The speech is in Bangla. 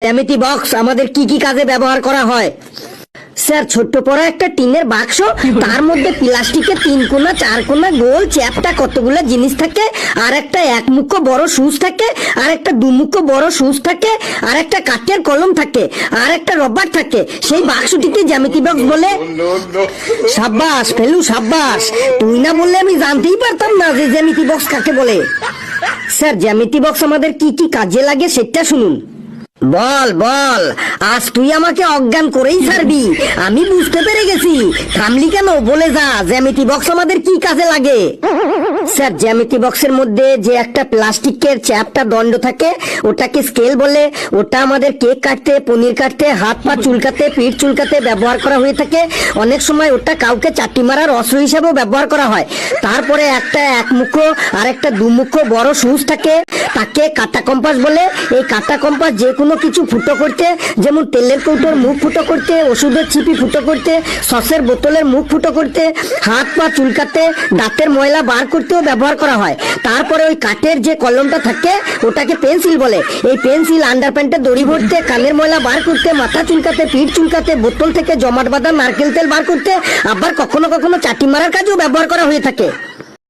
জ্যামিতি বক্স আমাদের কি কি কাজে ব্যবহার করা হয়? স্যার, ছোট্ট পড়া একটা টিনের বাক্স, তার মধ্যে প্লাস্টিকের 3 কোণা 4 কোণা গোল চ্যাপ্টা কতগুলো জিনিস থাকে, আর একটা একমুখো বড় সুচ থাকে, আর একটা দুমুখো বড় সুচ থাকে, আর একটা কাঠের কলম থাকে, আর একটা রবার থাকে। সেই বাক্সটিকে জ্যামিতি বক্স বলে। সাব্বাস ফেলু, সাব্বাস। তুই না বললে আমি জানতেই পারতাম না যে জ্যামিতি বক্স কাকে বলে। স্যার, জ্যামিতি বক্স আমাদের কি কি কাজে লাগে সেটা শুনুন। বল বল, আজ তুই আমাকে অজ্ঞান করেই ছাড়বি। আমি বুঝতে পেরে গেছি, থামলি কেন? বলে যা, জ্যামিতি বক্স আমাদের কি কাজে লাগে? স্যার, জ্যামিতি বক্সের মধ্যে যে একটা প্লাস্টিকের চ্যাপ্টা দণ্ড থাকে ওটাকে স্কেল বলে। ওটা আমাদের কেক কাটতে, পনির কাটতে, হাত পা চুলকাতে, পিঠ চুলকাতে ব্যবহার করা হয়ে থাকে। অনেক সময় ওটা কাউকে চাটি মারার অস্ত্র হিসেবেও ব্যবহার করা হয়। তারপরে একটা একমুখো আর একটা দুমুখো বড় সুচ থাকে, তাকে কাটা কম্পাস বলে। এই কাটা কম্পাস যে কোনো কিছু ফুটো করতে, যেমন তেলের কৌটোর মুখ ফুটো করতে, ওষুধের ছিপি ফুটো করতে, সসের বোতলের মুখ ফুটো করতে, হাত পা চুলকাতে, দাঁতের ময়লা বার করতেও ব্যবহার করা হয়। তারপরে ওই কাঠের যে কলমটা থাকে ওটাকে পেন্সিল বলে। এই পেন্সিল আন্ডারপ্যান্টে দড়ি ভরতে, কানের ময়লা বার করতে, মাথা চুলকাতে, পিঠ চুলকাতে, বোতল থেকে জমাট বাঁধা নারকেল তেল বার করতে, আবার কখনো কখনো চাটি মারার কাজেও ব্যবহার করা হয়ে থাকে।